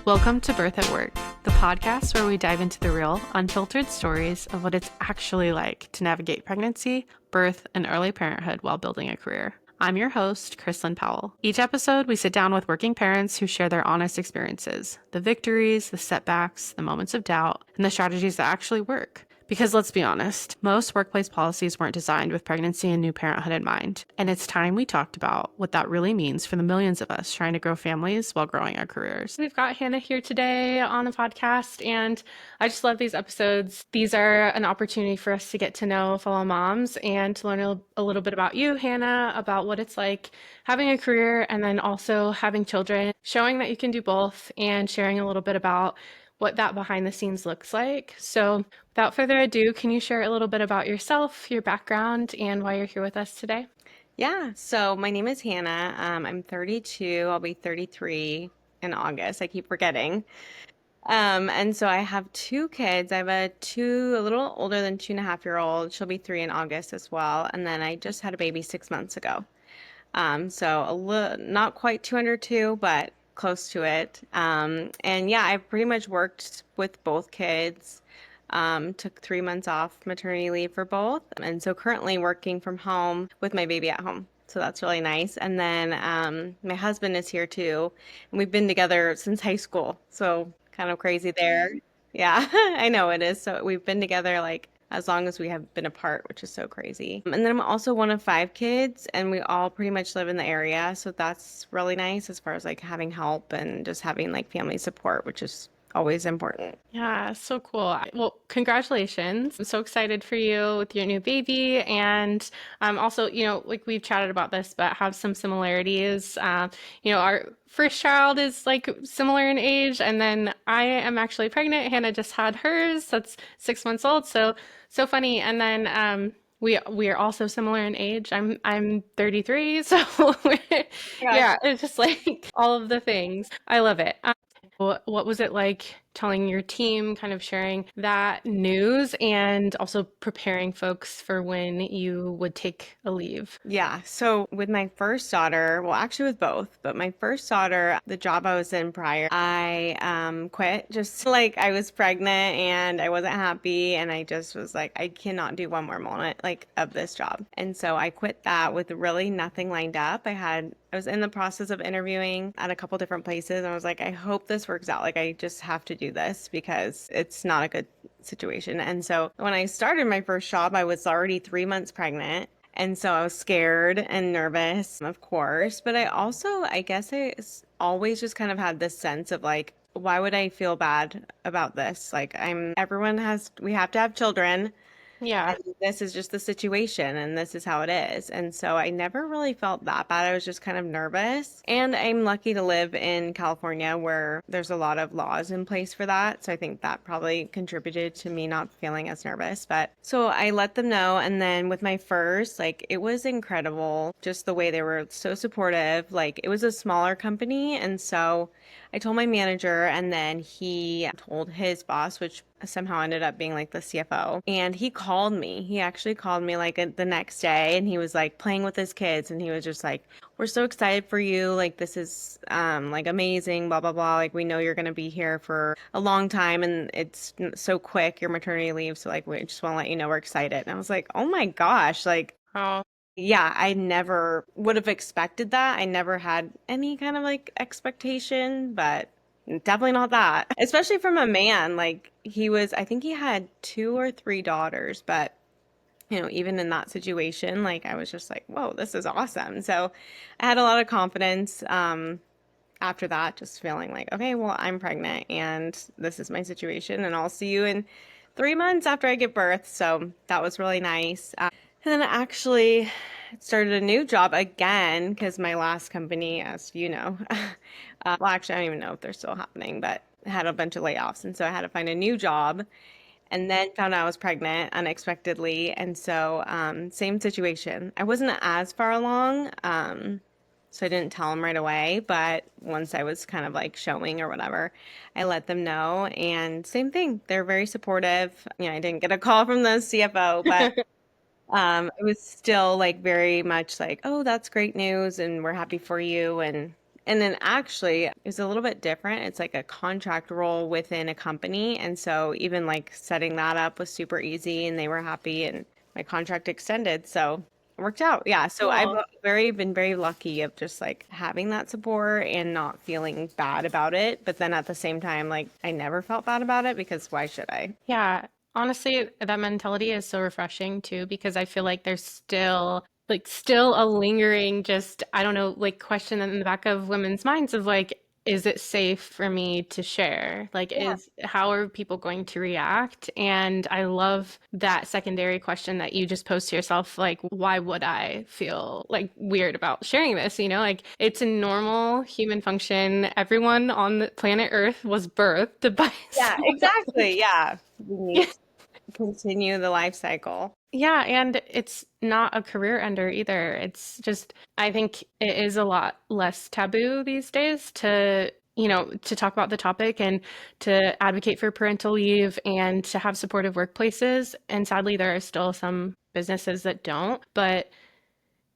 Welcome to Birth at Work, the podcast where we dive into the real, unfiltered stories of what it's actually like to navigate pregnancy, birth, and early parenthood while building a career. I'm your host, Chrislyn Powell. Each episode, we sit down with working parents who share their honest experiences, the victories, the setbacks, the moments of doubt, and the strategies that actually work. Because let's be honest, most workplace policies weren't designed with pregnancy and new parenthood in mind. And it's time we talked about what that really means for the millions of us trying to grow families while growing our careers. We've got Hannah here today on the podcast, and I just love these episodes. These are an opportunity for us to get to know fellow moms and to learn a little bit about you, Hannah, about what it's like having a career and then also having children, showing that you can do both and sharing a little bit about what that behind the scenes looks like. So without further ado, can you share a little bit about yourself, your background, and why you're here with us today? Yeah, so my name is Hannah. I'm 32. I'll be 33 in August. I keep forgetting. And so I have two kids. I have a little older than 2.5-year-old. She'll be 3 in August as well. And then I just had a baby 6 months ago. So not quite 202, but close to it. And yeah, I've pretty much worked with both kids. Took 3 months off maternity leave for both. And so currently working from home with my baby at home. So that's really nice. And then my husband is here too. And we've been together since high school. So kind of crazy there. Yeah, I know it is. So we've been together like as long as we have been apart, which is so crazy. And then I'm also one of 5 kids, and we all pretty much live in the area. So that's really nice as far as like having help and just having like family support, which is always important. Yeah, so cool. Well, congratulations. I'm so excited for you with your new baby. And also, like we've chatted about this, but have some similarities. Our first child is like similar in age. And then I am actually pregnant. Hannah just had hers. That's 6 months old. So funny. And then we are also similar in age. I'm 33. So Yeah. yeah, it's just like all of the things. I love it. What was it like telling your team, kind of sharing that news and also preparing folks for when you would take a leave? Yeah. So with my first daughter, well, actually with both, but my first daughter, the job I was in prior, I quit just like I was pregnant and I wasn't happy. And I just was like, I cannot do one more moment like of this job. And so I quit that with really nothing lined up. I was in the process of interviewing at a couple different places. And I was like, I hope this works out. Like, I just have to do this because it's not a good situation. And so when I started my first job, I was already 3 months pregnant. And so I was scared and nervous, of course. But I guess always just kind of had this sense of like, why would I feel bad about this? Like, we have to have children. Yeah. And this is just the situation and this is how it is. And so I never really felt that bad. I was just kind of nervous. And I'm lucky to live in California where there's a lot of laws in place for that. So I think that probably contributed to me not feeling as nervous. But so I let them know. And then with my first, like it was incredible just the way they were so supportive. Like it was a smaller company. And so I told my manager, and then he told his boss, which somehow ended up being like the CFO. And he called me. He actually called me like the next day, and he was like playing with his kids, and he was just like, "We're so excited for you. Like this is like amazing. Blah blah blah. Like we know you're gonna be here for a long time, and it's so quick your maternity leave. So like we just want to let you know we're excited." And I was like, "Oh my gosh!" Like Oh, yeah, I never would have expected that. I never had any kind of like expectation, but definitely not that. Especially from a man. Like I think he had 2 or 3 daughters, but even in that situation, like I was just like, whoa, this is awesome. So I had a lot of confidence after that, just feeling like, okay, well, I'm pregnant and this is my situation, and I'll see you in 3 months after I give birth. So that was really nice. And then I actually started a new job again because my last company, as you know, well, actually, I don't even know if they're still happening, but had a bunch of layoffs. And so I had to find a new job and then found out I was pregnant unexpectedly. And so, same situation. I wasn't as far along, so I didn't tell them right away. But once I was kind of like showing or whatever, I let them know. And same thing, they're very supportive. I didn't get a call from the CFO, but it was still like very much like, oh, that's great news and we're happy for you. And And then actually, it's a little bit different. It's like a contract role within a company. And so even like setting that up was super easy and they were happy and my contract extended. So it worked out. Yeah. So I've Cool. been very lucky of just like having that support and not feeling bad about it. But then at the same time, like I never felt bad about it because why should I? Yeah, honestly, that mentality is so refreshing too, because I feel like there's still a lingering, just, I don't know, like question in the back of women's minds of like, is it safe for me to share? Like, Yeah. how are people going to react? And I love that secondary question that you just posed to yourself, like, why would I feel like weird about sharing this? Like it's a normal human function. Everyone on the planet Earth was birthed by Yeah, someone else. exactly. Yeah. We need to continue the life cycle. Yeah, and it's not a career ender either. It's just, I think it is a lot less taboo these days to talk about the topic and to advocate for parental leave and to have supportive workplaces. And sadly, there are still some businesses that don't. But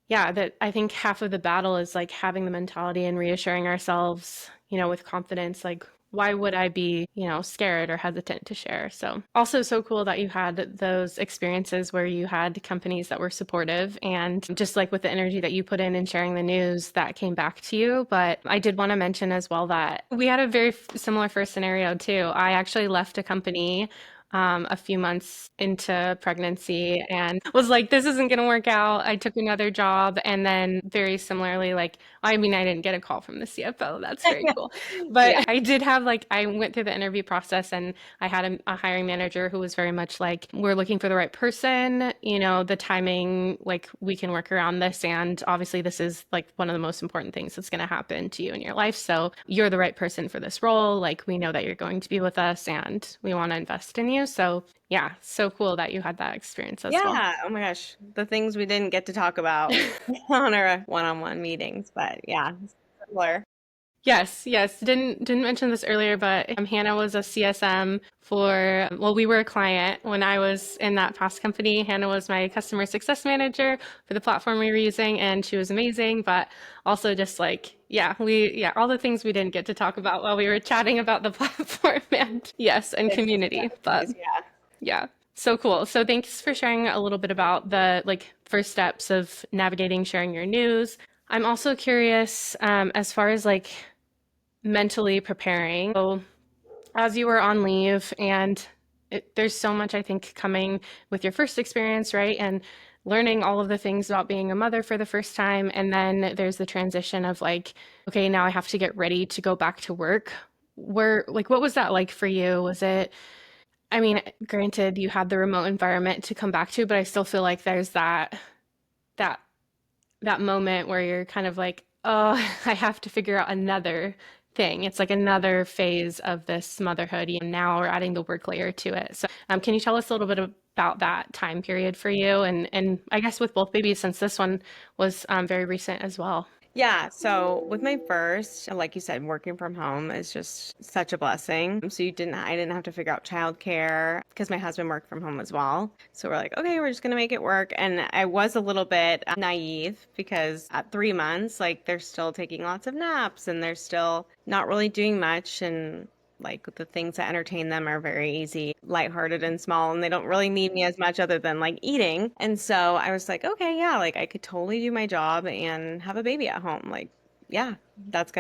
yeah, that I think half of the battle is like having the mentality and reassuring ourselves, with confidence, like why would I be, scared or hesitant to share? So, also so cool that you had those experiences where you had companies that were supportive and just like with the energy that you put in sharing the news that came back to you. But I did want to mention as well that we had a very similar first scenario too. I actually left a company a few months into pregnancy and was like, this isn't going to work out. I took another job. And then, very similarly, like, I mean, I didn't get a call from the CFO. That's very cool. But Yeah. I did have, like, I went through the interview process and I had a hiring manager who was very much like, we're looking for the right person. The timing, like, we can work around this. And obviously, this is like one of the most important things that's going to happen to you in your life. So you're the right person for this role. Like, we know that you're going to be with us and we want to invest in you. So, yeah, so cool that you had that experience as well. Yeah. Oh my gosh. The things we didn't get to talk about on our one-on-one meetings, but yeah, similar. Yes, yes. Didn't mention this earlier, but Hannah was a CSM for, well, we were a client when I was in that past company. Hannah was my customer success manager for the platform we were using, and she was amazing. But also just like, yeah, all the things we didn't get to talk about while we were chatting about the platform and yes, and It's community. But yeah. yeah. So cool. So thanks for sharing a little bit about the like first steps of navigating sharing your news. I'm also curious, as far as like mentally preparing. So as you were on leave and there's so much I think coming with your first experience, right? And learning all of the things about being a mother for the first time. And then there's the transition of like, okay, now I have to get ready to go back to work. What was that like for you? Was it, I mean, granted, you had the remote environment to come back to, but I still feel like there's that that moment where you're kind of like, oh, I have to figure out another thing. It's like another phase of this motherhood. And now we're adding the work layer to it. So, can you tell us a little bit about that time period for you? And I guess with both babies, since this one was very recent as well. Yeah, so with my first, like you said, working from home is just such a blessing. So I didn't have to figure out childcare because my husband worked from home as well. So we're like, okay, we're just gonna make it work. And I was a little bit naive because at 3 months, like they're still taking lots of naps and they're still not really doing much. And like the things that entertain them are very easy, lighthearted and small, and they don't really need me as much other than like eating. And so I was like, okay, yeah, like I could totally do my job and have a baby at home. Like, yeah, that's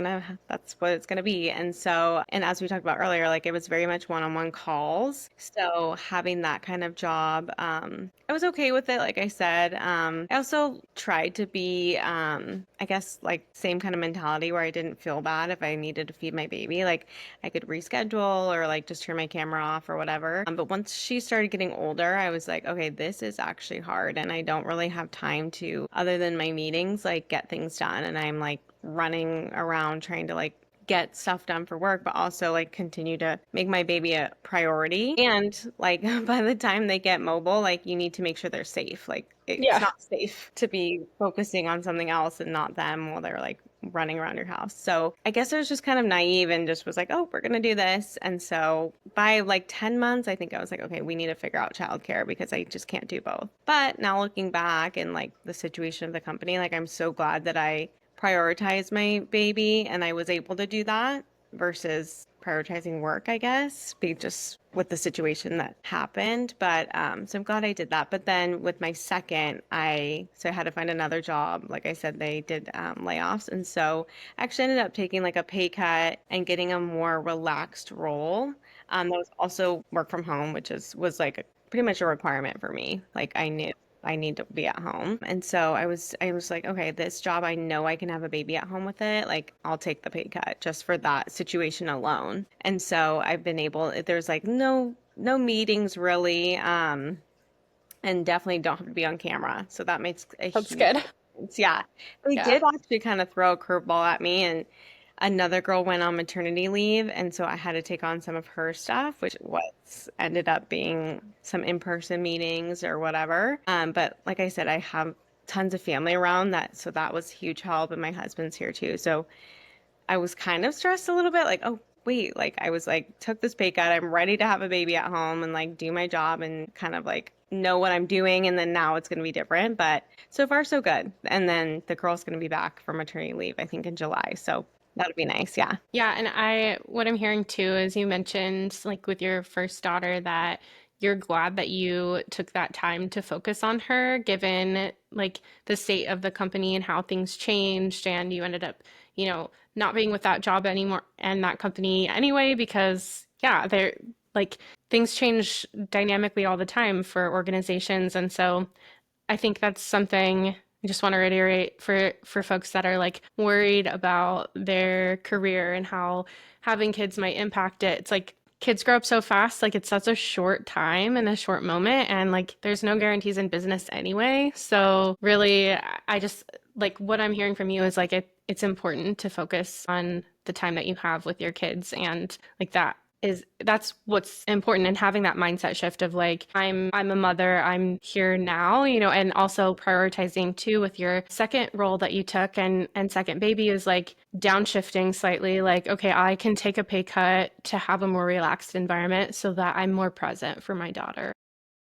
what it's gonna be. And so, and as we talked about earlier, like it was very much one-on-one calls. So having that kind of job, I was okay with it, like I said. I also tried to be, I guess like same kind of mentality where I didn't feel bad if I needed to feed my baby. Like I could reschedule or like just turn my camera off or whatever. But once she started getting older, I was like, okay, this is actually hard and I don't really have time to, other than my meetings, like get things done. And I'm like running around trying to like get stuff done for work, but also like continue to make my baby a priority. And like by the time they get mobile, like you need to make sure they're safe. Like it's Yeah. not safe to be focusing on something else and not them while they're like running around your house. So I guess I was just kind of naive and just was like, oh, we're gonna do this. And so by like 10 months, I think I was like, okay, we need to figure out childcare because I just can't do both. But now looking back and like the situation of the company, like I'm so glad that I prioritize my baby, and I was able to do that versus prioritizing work, I guess, be just with the situation that happened. But so I'm glad I did that. But then with my second, I had to find another job. Like I said, they did layoffs, and so I actually ended up taking like a pay cut and getting a more relaxed role. That was also work from home, which was like pretty much a requirement for me. Like I knew I need to be at home. And so I was like, okay, this job, I know I can have a baby at home with it. Like I'll take the pay cut just for that situation alone. And so I've been able, there's like no meetings really, and definitely don't have to be on camera. So that makes a That's huge good. difference. Yeah. They Yeah. did actually kind of throw a curveball at me, and another girl went on maternity leave, and so I had to take on some of her stuff, which was ended up being some in-person meetings or whatever. But like I said, I have tons of family around that, so that was huge help, and my husband's here too. So I was kind of stressed a little bit, like, oh, wait, like I was like, took this pay cut. I'm ready to have a baby at home and like do my job and kind of like know what I'm doing. And then now it's going to be different. But so far, so good. And then the girl's going to be back from maternity leave, I think in July. So that'll be nice. Yeah. Yeah, and what I'm hearing too is you mentioned like with your first daughter that you're glad that you took that time to focus on her, given like the state of the company and how things changed, and you ended up, not being with that job anymore and that company anyway, because yeah, they're like things change dynamically all the time for organizations, and so I think that's something I just want to reiterate for folks that are like worried about their career and how having kids might impact it. It's like kids grow up so fast, like it's such a short time and a short moment, and like there's no guarantees in business anyway. So really, I just like what I'm hearing from you is like it's important to focus on the time that you have with your kids and like that's what's important, and having that mindset shift of like I'm a mother, I'm here now, and also prioritizing too with your second role that you took and second baby is like downshifting slightly, like okay, I can take a pay cut to have a more relaxed environment so that I'm more present for my daughter.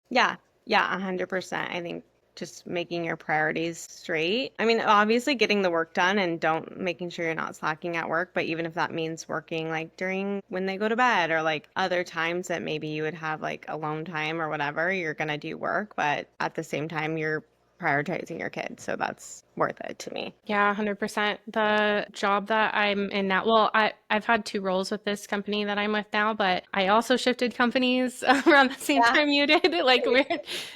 Yeah. Yeah. 100%. I think just making your priorities straight. I mean, obviously getting the work done and don't making sure you're not slacking at work, but even if that means working like during when they go to bed or like other times that maybe you would have like alone time or whatever, you're gonna do work, but at the same time you're prioritizing your kids. So that's worth it to me. Yeah, 100%. The job that I'm in now, well, I've had two roles with this company that I'm with now, but I also shifted companies around the same Yeah. time you did. Like we're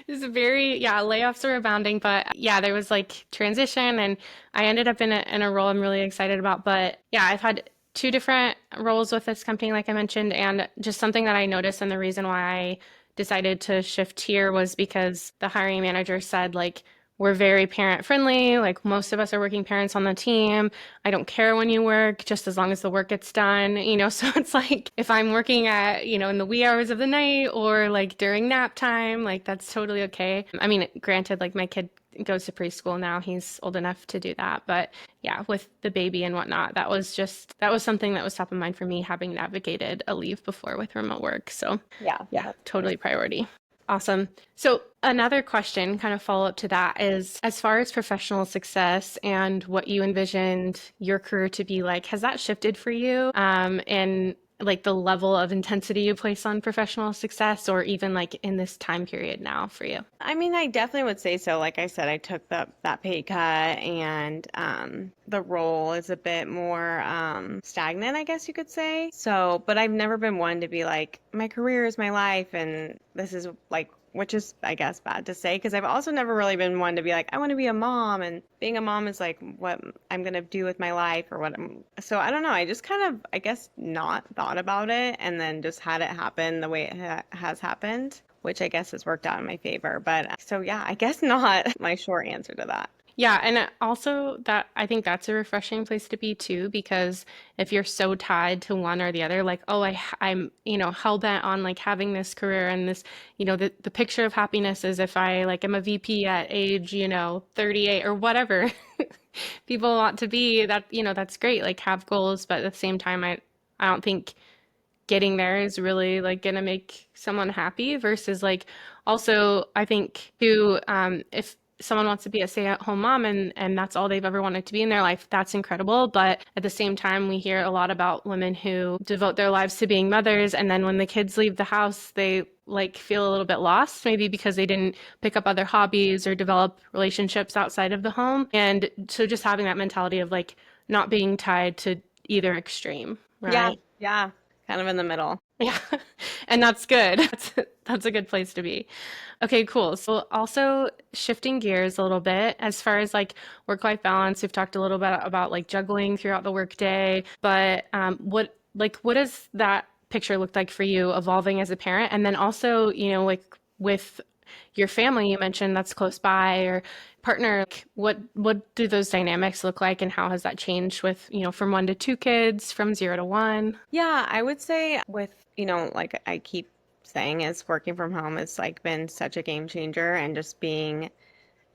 it's very, yeah, layoffs are abounding, but yeah, there was like transition and I ended up in a role I'm really excited about. But yeah, I've had two different roles with this company, like I mentioned, and just something that I noticed and the reason why I decided to shift here was because the hiring manager said like we're very parent friendly. Like most of us are working parents on the team. I don't care when you work, just as long as the work gets done, So it's like if I'm working at, in the wee hours of the night or like during nap time, like that's totally okay. I mean, granted, like my kid goes to preschool now. He's old enough to do that. But yeah, with the baby and whatnot, that was something that was top of mind for me having navigated a leave before with remote work. So Yeah. yeah, That's totally nice. priority. Awesome. So, another question, kind of follow up to that, is as far as professional success and what you envisioned your career to be like, has that shifted for you? And like the level of intensity you place on professional success, or even like in this time period now for you? I mean, I definitely would say so. Like I said, I took that pay cut, and the role is a bit more stagnant, I guess you could say. So, but I've never been one to be like, my career is my life, and this is like, which is, I guess, bad to say because I've also never really been one to be like, I want to be a mom, and being a mom is like what I'm gonna do with my life or what I'm. So I don't know. I just kind of, I guess, not thought about it, and then just had it happen the way it has happened, which I guess has worked out in my favor. But so yeah, I guess not my short answer to that. Yeah, and also that I think that's a refreshing place to be too, because if you're so tied to one or the other, like, oh, I'm, hell bent on like having this career and this, the picture of happiness is if I like am a VP at age, 38 or whatever people want to be, that, that's great, like have goals, but at the same time, I don't think getting there is really like gonna make someone happy versus like also I think too if someone wants to be a stay-at-home mom and that's all they've ever wanted to be in their life, that's incredible. But at the same time, we hear a lot about women who devote their lives to being mothers, and then when the kids leave the house, they like feel a little bit lost, maybe because they didn't pick up other hobbies or develop relationships outside of the home. And so just having that mentality of like not being tied to either extreme, Yeah, right? yeah, kind of in the middle. Yeah. And that's good. That's a good place to be. Okay, cool. So also shifting gears a little bit as far as like work-life balance, we've talked a little bit about like juggling throughout the workday, but what does that picture look like for you evolving as a parent? And then also, like with your family you mentioned that's close by or partner, like, what do those dynamics look like and how has that changed with, from one to two kids, from zero to one? Yeah, I would say with, like I keep saying is working from home has like been such a game changer and just being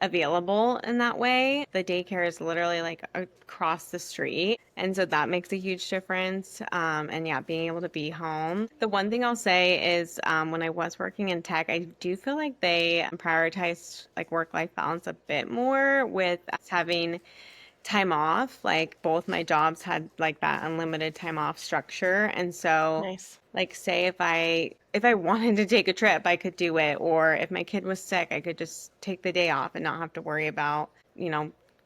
available in that way. The daycare is literally like across the street. And so that makes a huge difference. And yeah, being able to be home. The one thing I'll say is when I was working in tech, I do feel like they prioritized like work-life balance a bit more with us having time off. Like both my jobs had like that unlimited time off structure. And so Nice. like say if I wanted to take a trip, I could do it. Or if my kid was sick, I could just take the day off and not have to worry about,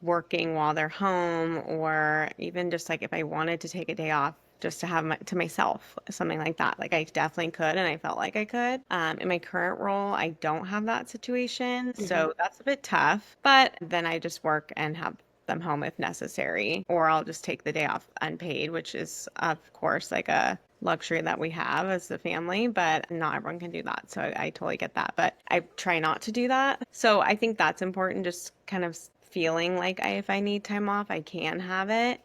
working while they're home or even just like if I wanted to take a day off just to have to myself, something like that. Like I definitely could, and I felt like I could. In my current role, I don't have that situation, Hmm. so that's a bit tough. But then I just work and have them home if necessary, or I'll just take the day off unpaid, which is, of course, like a luxury that we have as a family, but not everyone can do that. So I totally get that. But I try not to do that. So I think that's important, just kind of feeling like if I need time off, I can have it.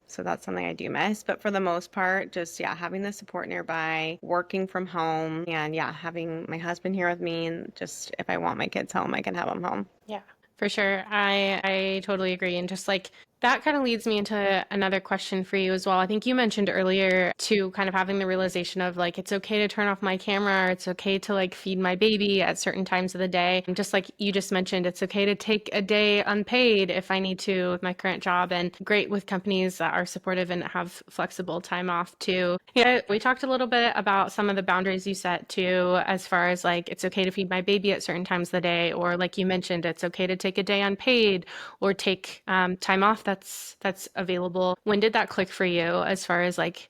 So that's something I do miss. But for the most part, just yeah, having the support nearby, working from home, and yeah, having my husband here with me. And just if I want my kids home, I can have them home. Yeah, for sure. I totally agree. And just like that kind of leads me into another question for you as well. I think you mentioned earlier to kind of having the realization of like it's okay to turn off my camera or it's okay to like feed my baby at certain times of the day. And just like you just mentioned, it's okay to take a day unpaid if I need to with my current job, and great with companies that are supportive and have flexible time off too. Yeah, we talked a little bit about some of the boundaries you set too, as far as like it's okay to feed my baby at certain times of the day, or like you mentioned, it's okay to take a day unpaid or take time off that's available. When did that click for you as far as like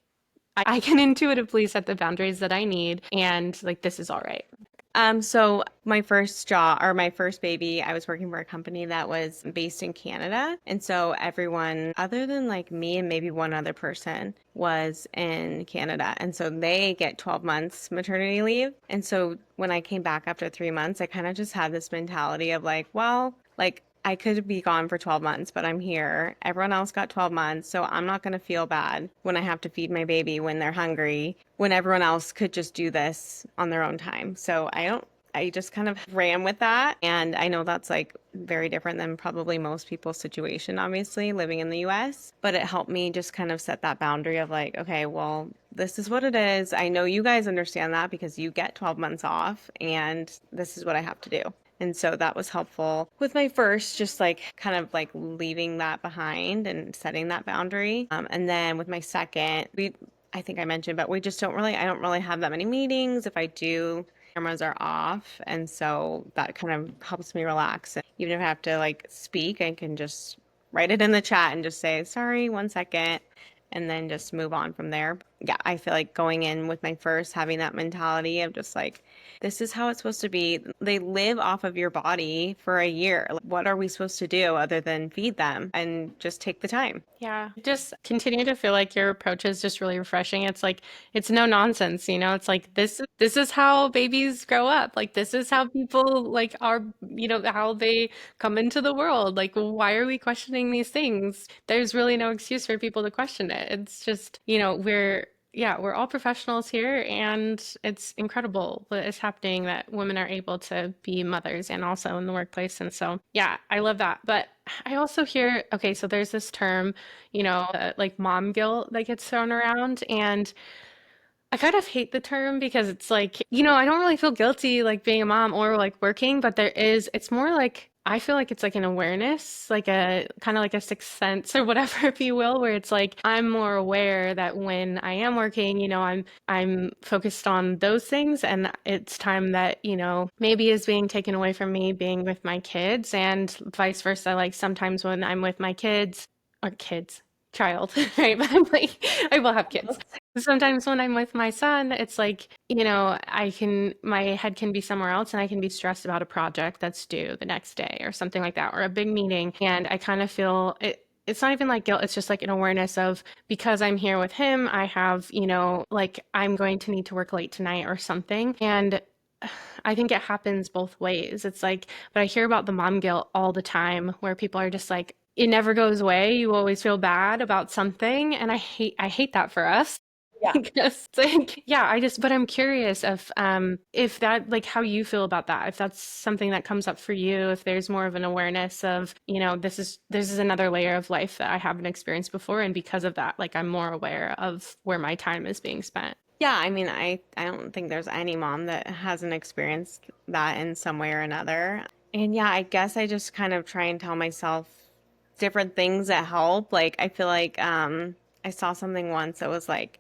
I can intuitively set the boundaries that I need and like this is all right? So my first job or my first baby, I was working for a company that was based in Canada. And so everyone other than like me and maybe one other person was in Canada. And so they get 12 months maternity leave. And so when I came back after 3 months, I kind of just had this mentality of like, well, like I could be gone for 12 months, but I'm here. Everyone else got 12 months, so I'm not going to feel bad when I have to feed my baby when they're hungry, when everyone else could just do this on their own time. So I just kind of ran with that. And I know that's like very different than probably most people's situation, obviously, living in the US. But it helped me just kind of set that boundary of like, okay, well, this is what it is. I know you guys understand that because you get 12 months off, and this is what I have to do. And so that was helpful with my first, just like kind of like leaving that behind and setting that boundary. And then with my second, I think I mentioned, but we just I don't really have that many meetings. If I do, cameras are off. And so that kind of helps me relax. And even if I have to like speak, I can just write it in the chat and just say, sorry, 1 second, and then just move on from there. Yeah, I feel like going in with my first, having that mentality of just like, this is how it's supposed to be. They live off of your body for a year. Like, what are we supposed to do other than feed them and just take the time? Yeah, just continue to feel like your approach is just really refreshing. It's like it's no nonsense, It's like this is how babies grow up. Like this is how people like are, how they come into the world. Like why are we questioning these things? There's really no excuse for people to question it. It's just, we're all professionals here, and it's incredible what is happening that women are able to be mothers and also in the workplace. And so, yeah, I love that. But I also hear, okay, so there's this term, like mom guilt that gets thrown around. And I kind of hate the term because it's like, I don't really feel guilty like being a mom or like working, but it's more like I feel like it's like an awareness, like a kind of like a sixth sense or whatever, if you will, where it's like I'm more aware that when I am working, I'm focused on those things, and it's time that, maybe is being taken away from me being with my kids, and vice versa. Like sometimes when I'm with my kids or kids, child, right? But I'm like, I will have kids. Sometimes when I'm with my son, it's like, my head can be somewhere else and I can be stressed about a project that's due the next day or something like that, or a big meeting. And I kind of feel it's not even like guilt. It's just like an awareness of because I'm here with him, I have, like I'm going to need to work late tonight or something. And I think it happens both ways. It's like, but I hear about the mom guilt all the time where people are just like, it never goes away. You always feel bad about something. And I hate that for us. Yeah. Because like, yeah, but I'm curious if that, like, how you feel about that, if that's something that comes up for you, if there's more of an awareness of, this is another layer of life that I haven't experienced before, and because of that, like, I'm more aware of where my time is being spent. Yeah, I mean, I don't think there's any mom that hasn't experienced that in some way or another. And yeah, I guess I just kind of try and tell myself different things that help. Like I feel like I saw something once that was like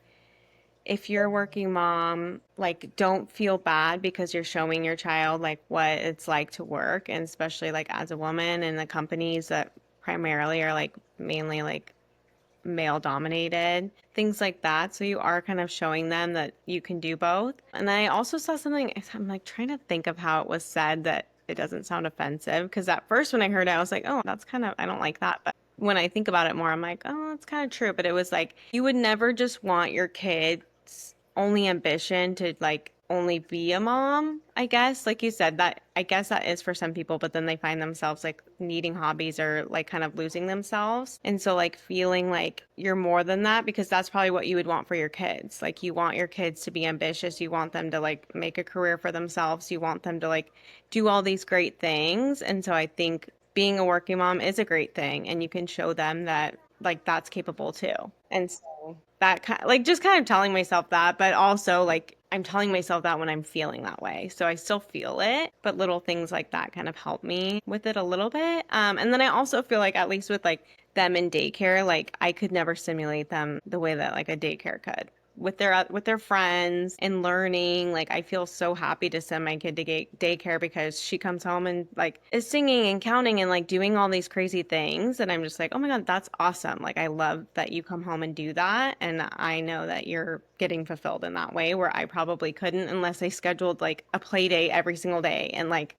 if you're a working mom, like don't feel bad because you're showing your child like what it's like to work, and especially like as a woman in the companies that primarily are like mainly like male dominated, things like that. So you are kind of showing them that you can do both. And I also saw something, I'm like trying to think of how it was said that it doesn't sound offensive. Because at first, when I heard it, I was like, oh, that's kind of, I don't like that. But when I think about it more, I'm like, oh, that's kind of true. But it was like, you would never just want your kids' only ambition to like only be a mom, I guess. Like you said, that I guess that is for some people, but then they find themselves like needing hobbies or like kind of losing themselves. And so, like, feeling like you're more than that because that's probably what you would want for your kids. Like, you want your kids to be ambitious, you want them to like make a career for themselves, you want them to like do all these great things. And so, I think being a working mom is a great thing, and you can show them that like that's capable too. And so that kind like just kind of telling myself that, but also like I'm telling myself that when I'm feeling that way. So I still feel it, but little things like that kind of help me with it a little bit. And then I also feel like at least with like them in daycare, like I could never stimulate them the way that like a daycare could. With their friends and learning, like I feel so happy to send my kid to daycare because she comes home and like is singing and counting and like doing all these crazy things, and I'm just like, oh my God, that's awesome. Like I love that you come home and do that, and I know that you're getting fulfilled in that way where I probably couldn't unless I scheduled like a play day every single day and like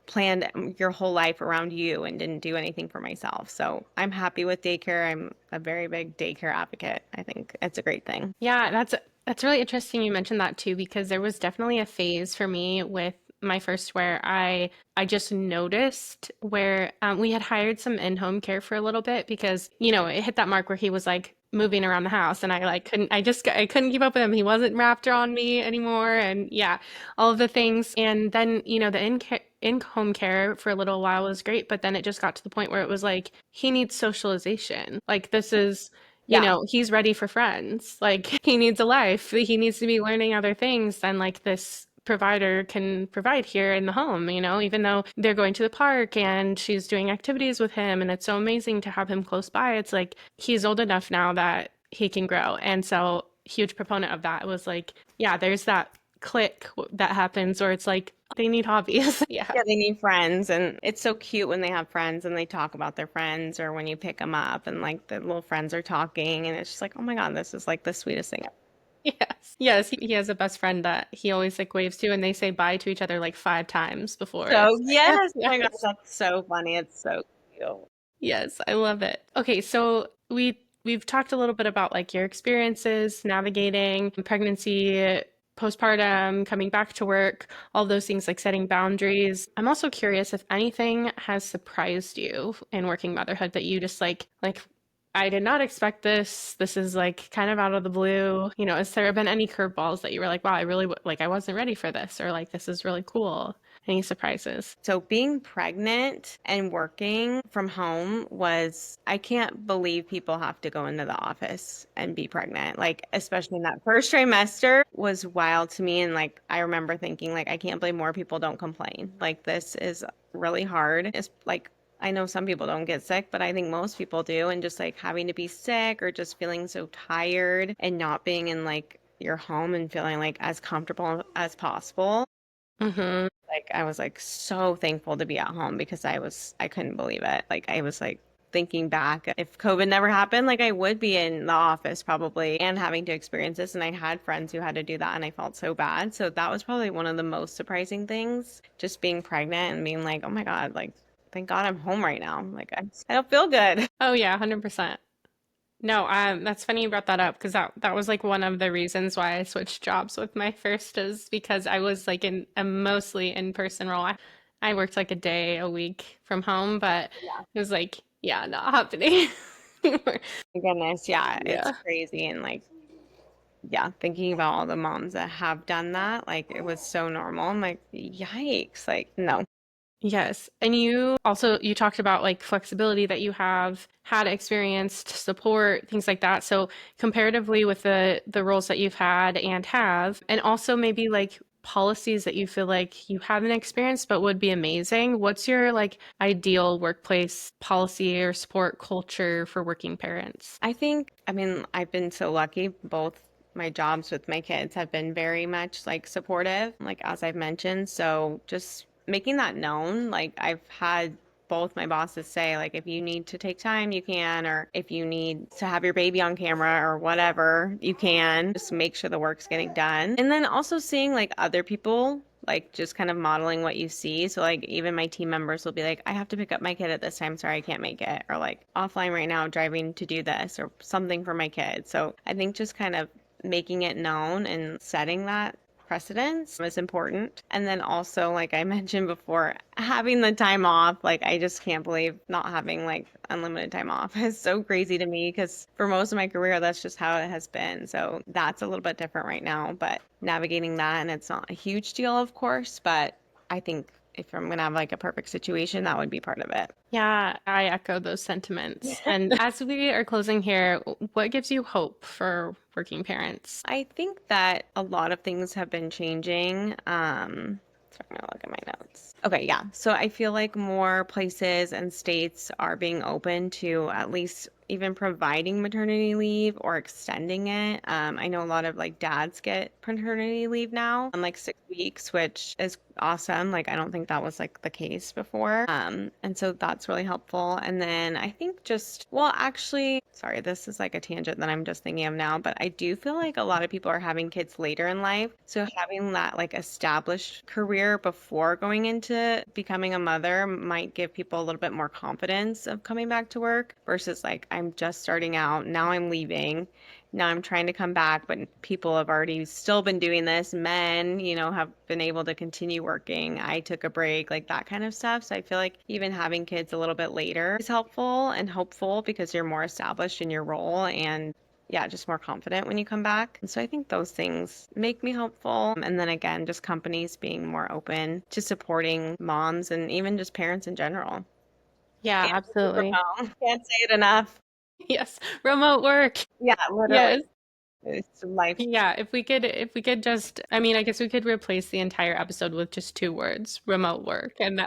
planned your whole life around you and didn't do anything for myself. So I'm happy with daycare. I'm a very big daycare advocate. I think it's a great thing. Yeah, that's really interesting you mentioned that too, because there was definitely a phase for me with my first where I just noticed where we had hired some in-home care for a little bit because, it hit that mark where he was like moving around the house, and I like I couldn't keep up with him. He wasn't wrapped around me anymore, and yeah, all of the things. And then, the in-home care for a little while was great, but then it just got to the point where it was like he needs socialization. Like this is Yeah. he's ready for friends. Like he needs a life. He needs to be learning other things than like this provider can provide here in the home, even though they're going to the park and she's doing activities with him and it's so amazing to have him close by. It's like he's old enough now that he can grow. And so huge proponent of that was like, yeah, there's that click that happens or it's like they need hobbies. Yeah. Yeah, they need friends, and it's so cute when they have friends and they talk about their friends, or when you pick them up and like the little friends are talking, and it's just like, oh my God, this is like the sweetest thing. Yes. Yes. He has a best friend that he always like waves to and they say bye to each other like 5 times before. So It's like, yes, oh my gosh, yes. that's so funny. It's so cute. Yes, I love it. Okay, so we've talked a little bit about like your experiences navigating pregnancy, postpartum, coming back to work, all those things like setting boundaries. I'm also curious if anything has surprised you in working motherhood that you just like I did not expect this. This is like kind of out of the blue. Has there been any curveballs that you were like, wow, I really like I wasn't ready for this or like this is really cool? Any surprises? So being pregnant and working from home was, I can't believe people have to go into the office and be pregnant. Like, especially in that first trimester was wild to me. And like, I remember thinking like, I can't believe more people don't complain. Like, this is really hard. It's like, I know some people don't get sick, but I think most people do. And just like having to be sick or just feeling so tired and not being in like your home and feeling like as comfortable as possible. Mm-hmm. Like I was like so thankful to be at home because I couldn't believe it. Like I was like thinking back, if COVID never happened, like I would be in the office probably and having to experience this. And I had friends who had to do that and I felt so bad. So that was probably one of the most surprising things, just being pregnant and being like, oh my God, like thank God I'm home right now. Like I don't feel good. Oh yeah, 100%. No, that's funny you brought that up because that was like one of the reasons why I switched jobs with my first is because I was like in a mostly in-person role. I worked like a day a week from home, but Yeah. it was like, yeah, not happening anymore. My goodness. Yeah. It's Yeah. crazy. And like, yeah, thinking about all the moms that have done that, like it was so normal. I'm like, yikes. Like, no. Yes. And you talked about like flexibility that you have had experienced support, things like that. So comparatively with the roles that you've had and have, and also maybe like policies that you feel like you haven't experienced but would be amazing. What's your like ideal workplace policy or support culture for working parents? I think, I mean, I've been so lucky. Both my jobs with my kids have been very much like supportive, like as I've mentioned. So just making that known, like I've had both my bosses say, like, if you need to take time, you can, or if you need to have your baby on camera or whatever, you can. Just make sure the work's getting done. And then also seeing like other people like just kind of modeling what you see. So like even my team members will be like, I have to pick up my kid at this time. Sorry, I can't make it. Or like offline right now, driving to do this or something for my kid. So I think just kind of making it known and setting that precedence is important. And then also, like I mentioned before, having the time off, like I just can't believe not having like unlimited time off is so crazy to me because for most of my career, that's just how it has been. So that's a little bit different right now, but navigating that, and it's not a huge deal, of course, but I think if I'm gonna have like a perfect situation, that would be part of it. Yeah, I echo those sentiments. And as we are closing here, what gives you hope for working parents? I think that a lot of things have been changing. So I'm gonna look at my notes. Okay, yeah. So I feel like more places and states are being open to at least even providing maternity leave or extending it. I know a lot of like dads get paternity leave now on like 6 weeks, which is awesome. Like I don't think that was like the case before. And so that's really helpful. And then I think just, well, actually, sorry, this is like a tangent that I'm just thinking of now, but I do feel like a lot of people are having kids later in life. So having that like established career before going into becoming a mother might give people a little bit more confidence of coming back to work versus like I'm just starting out, now I'm leaving. Now I'm trying to come back, but people have already still been doing this. Men, have been able to continue working. I took a break, like that kind of stuff. So I feel like even having kids a little bit later is helpful and hopeful because you're more established in your role and yeah, just more confident when you come back. And so I think those things make me hopeful. And then again, just companies being more open to supporting moms and even just parents in general. Yeah, And working from absolutely. home. Can't say it enough. Yes, remote work. Yeah, literally. Yes. It's life. Yeah, if we could just, I mean, I guess we could replace the entire episode with just two words, remote work, and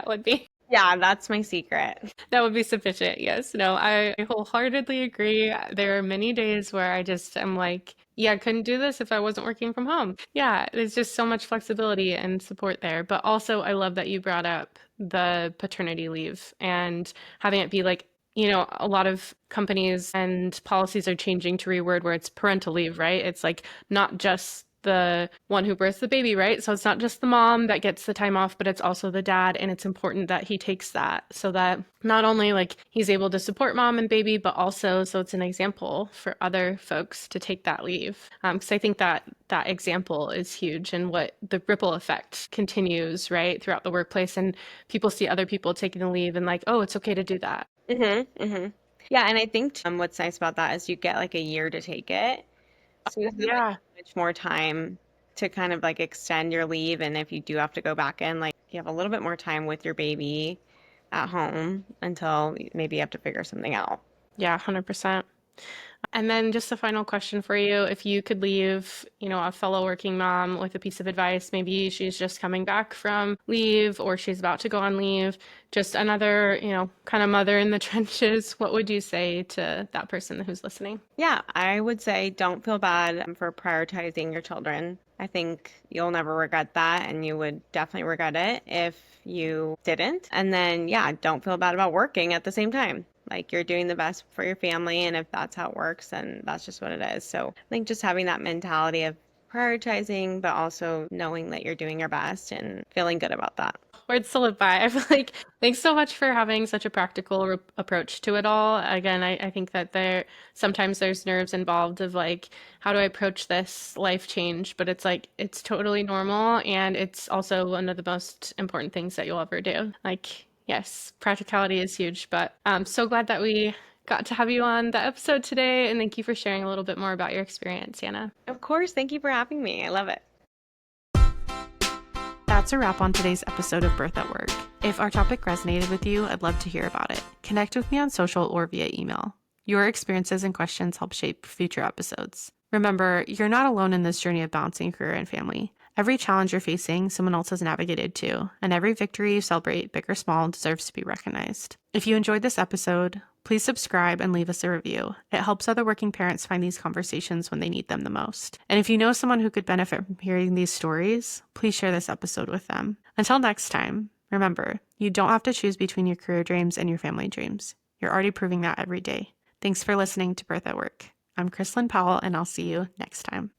Yeah, that's my secret. that would be sufficient. Yes. No, I wholeheartedly agree. There are many days where I just am like, yeah, I couldn't do this if I wasn't working from home. Yeah, there's just so much flexibility and support there. But also, I love that you brought up the paternity leave and having it be like, a lot of companies and policies are changing to reword where it's parental leave, right? It's like not just the one who births the baby, right? So it's not just the mom that gets the time off, but it's also the dad. And it's important that he takes that so that not only like he's able to support mom and baby, but also so it's an example for other folks to take that leave. Because I think that example is huge and what the ripple effect continues, right, throughout the workplace. And people see other people taking the leave and like, oh, it's okay to do that. Yeah, and I think what's nice about that is you get like a year to take it. So you have like Yeah. much more time to kind of like extend your leave. And if you do have to go back in, like you have a little bit more time with your baby at home until maybe you have to figure something out. Yeah, 100%. And then just a final question for you. If you could leave, a fellow working mom with a piece of advice, maybe she's just coming back from leave or she's about to go on leave, just another, kind of mother in the trenches, what would you say to that person who's listening? Yeah, I would say don't feel bad for prioritizing your children. I think you'll never regret that, and you would definitely regret it if you didn't. And then, yeah, don't feel bad about working at the same time. Like you're doing the best for your family, and if that's how it works, then that's just what it is. So I think just having that mentality of prioritizing, but also knowing that you're doing your best and feeling good about that. Words to live by. I feel like thanks so much for having such a practical approach to it all. Again, I think that sometimes there's nerves involved of like, how do I approach this life change? But it's like, it's totally normal. And it's also one of the most important things that you'll ever do. Like, yes, practicality is huge, but I'm so glad that we got to have you on the episode today. And thank you for sharing a little bit more about your experience, Hannah. Of course, thank you for having me. I love it. That's a wrap on today's episode of Birth at Work. If our topic resonated with you, I'd love to hear about it. Connect with me on social or via email. Your experiences and questions help shape future episodes. Remember, you're not alone in this journey of balancing career and family. Every challenge you're facing, someone else has navigated too, and every victory you celebrate, big or small, deserves to be recognized. If you enjoyed this episode, please subscribe and leave us a review. It helps other working parents find these conversations when they need them the most. And if you know someone who could benefit from hearing these stories, please share this episode with them. Until next time, remember, you don't have to choose between your career dreams and your family dreams. You're already proving that every day. Thanks for listening to Birth at Work. I'm Chrislyn Powell, and I'll see you next time.